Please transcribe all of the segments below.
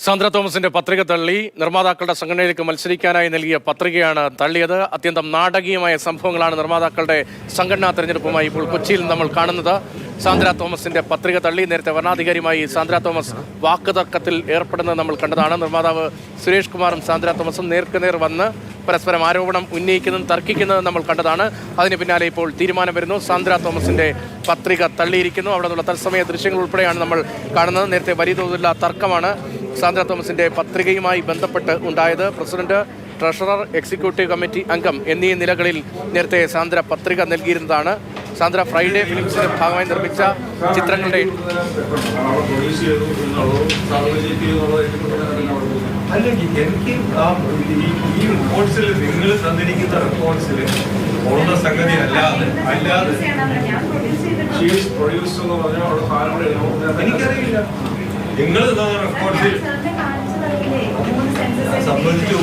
സാന്ദ്ര തോമസിന്റെ പത്രിക തള്ളി. നിർമ്മാതാക്കളുടെ സംഘടനയിലേക്ക് മത്സരിക്കാനായി നൽകിയ പത്രികയാണ് തള്ളിയത്. അത്യന്തം നാടകീയമായ സംഭവങ്ങളാണ് നിർമ്മാതാക്കളുടെ സംഘടനാ തെരഞ്ഞെടുപ്പുമായി ഇപ്പോൾ കൊച്ചിയിൽ നമ്മൾ കാണുന്നത്. സാന്ദ്ര തോമസിന്റെ പത്രിക തള്ളി. നേരത്തെ വരണാധികാരിയുമായി സാന്ദ്ര തോമസ് വാക്കുതർക്കത്തിൽ ഏർപ്പെടുന്നത് നമ്മൾ കണ്ടതാണ്. നിർമ്മാതാവ് സുരേഷ് കുമാറും സാന്ദ്ര തോമസും നേർക്കുനേർ വന്ന് പരസ്പരം ആരോപണം ഉന്നയിക്കുന്നതും തർക്കിക്കുന്നതും നമ്മൾ കണ്ടതാണ്. അതിന് പിന്നാലെ ഇപ്പോൾ തീരുമാനം വരുന്നു. സാന്ദ്ര തോമസിന്റെ പത്രിക തള്ളിയിരിക്കുന്നു. അവിടെ നിന്നുള്ള തത്സമയ ദൃശ്യങ്ങൾ ഉൾപ്പെടെയാണ് നമ്മൾ കാണുന്നത്. നേരത്തെ വലിയ തോതിലുള്ള തർക്കമാണ് സാന്ദ്ര തോമസിന്റെ പത്രികയുമായി ബന്ധപ്പെട്ട് ഉണ്ടായത്. പ്രസിഡന്റ്, ട്രഷറർ, എക്സിക്യൂട്ടീവ് കമ്മിറ്റി അംഗം എന്നീ നിലകളിൽ നേരത്തെ സാന്ദ്ര പത്രിക നൽകിയിരുന്നതാണ്. സാന്ദ്ര ഫ്രൈഡേ ഫിലിംസിന്റെ ഭാഗമായി നിർമ്മിച്ച ചിത്രങ്ങളുടെ അല്ലെങ്കിൽ എനിക്ക് ഈ റിപ്പോർട്ട്സിൽ നിങ്ങൾ തന്നിരിക്കുന്ന റിപ്പോർട്ട്സിൽ ഉള്ള സംഗതി അല്ലാതെ പ്രൊഡ്യൂസ് എന്ന് പറഞ്ഞാൽ അവിടെ സാധനം എനിക്കറിയില്ല. നിങ്ങൾ തന്ന റിപ്പോർട്ട്സിൽ സമ്മതിച്ചു,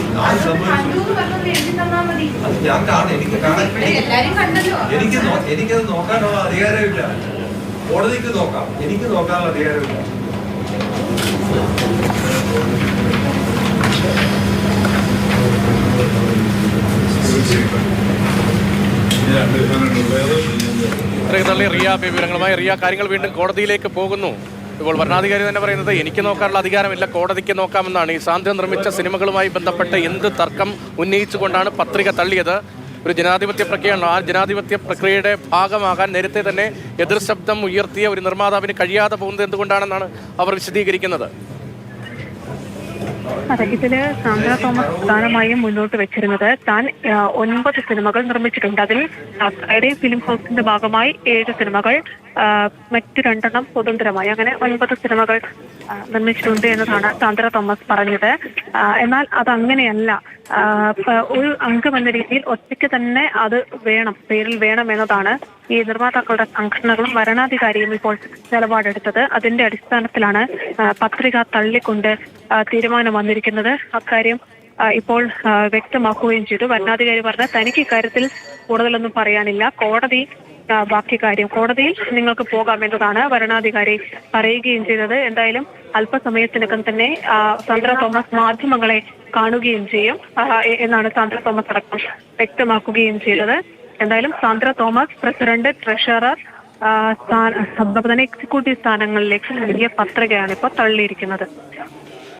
ഞാൻ കാണാം, എനിക്കത് നോക്കാനുള്ള അധികാരമില്ല. കോടതിക്ക് നോക്കാം, എനിക്ക് നോക്കാനുള്ള അധികാരമില്ല. റിയ വിവരങ്ങളുമായി റിയ, കാര്യങ്ങൾ വീണ്ടും കോടതിയിലേക്ക് പോകുന്നു. ഇപ്പോൾ ഭരണാധികാരി തന്നെ പറയുന്നത് എനിക്ക് നോക്കാനുള്ള അധികാരമില്ല, കോടതിക്ക് നോക്കാമെന്നാണ്. ഈ സാന്ദ്ര നിർമ്മിച്ച സിനിമകളുമായി ബന്ധപ്പെട്ട് എന്ത് തർക്കം ഉന്നയിച്ചുകൊണ്ടാണ് പത്രിക തള്ളിയത്? ഒരു ജനാധിപത്യ പ്രക്രിയയാണ്. ആ ജനാധിപത്യ പ്രക്രിയയുടെ ഭാഗമാകാൻ നേരത്തെ തന്നെ എതിർ ശബ്ദം ഉയർത്തിയ ഒരു നിർമ്മാതാവിന് കഴിയാതെ പോകുന്നത് എന്തുകൊണ്ടാണെന്നാണ് അവർ വിശദീകരിക്കുന്നത്. അതെ, ഇതില് സാന്ദ്ര തോമസ് പ്രധാനമായും മുന്നോട്ട് വെച്ചിരുന്നത് താൻ 9 സിനിമകൾ നിർമ്മിച്ചിട്ടുണ്ട്. അതിൽ ഫ്രൈഡേ ഫിലിം ഹൗസിന്റെ ഭാഗമായി 7 സിനിമകൾ, മറ്റു 2 സ്വതന്ത്രമായി, അങ്ങനെ 9 സിനിമകൾ നിർമ്മിച്ചിട്ടുണ്ട് എന്നതാണ് സാന്ദ്ര തോമസ് പറഞ്ഞത്. എന്നാൽ അതങ്ങനെയല്ല. ഒരു അംഗം എന്ന രീതിയിൽ ഒറ്റയ്ക്ക് തന്നെ അത് വേണം, പേരിൽ വേണം എന്നതാണ് ഈ നിർമ്മാതാക്കളുടെ സംഘടനകളും ഭരണാധികാരിയും ഇപ്പോൾ നിലപാടെടുത്തത്. അതിന്റെ അടിസ്ഥാനത്തിലാണ് പത്രിക തള്ളിക്കൊണ്ട് തീരുമാനം വന്നിരിക്കുന്നത്. അക്കാര്യം ഇപ്പോൾ വ്യക്തമാക്കുകയും ചെയ്തു. ഭരണാധികാരി പറഞ്ഞ തനിക്ക് ഇക്കാര്യത്തിൽ കൂടുതലൊന്നും പറയാനില്ല, കോടതി ബാക്കി കാര്യം, കോടതിയിൽ നിങ്ങൾക്ക് പോകാമെന്നതാണ് ഭരണാധികാരി പറയുകയും ചെയ്തത്. എന്തായാലും അല്പസമയത്തിനകം തന്നെ സാന്ദ്ര തോമസ് മാധ്യമങ്ങളെ കാണുകയും ചെയ്യും എന്നാണ് സാന്ദ്ര തോമസ് അടക്കം വ്യക്തമാക്കുകയും ചെയ്തത്. എന്തായാലും Sandra Thomas president, treasurer, executive സ്ഥാനങ്ങളിലേക്ക് നൽകിയ പത്രികയാണ് ഇപ്പോൾ തള്ളിയിരിക്കുന്നത്.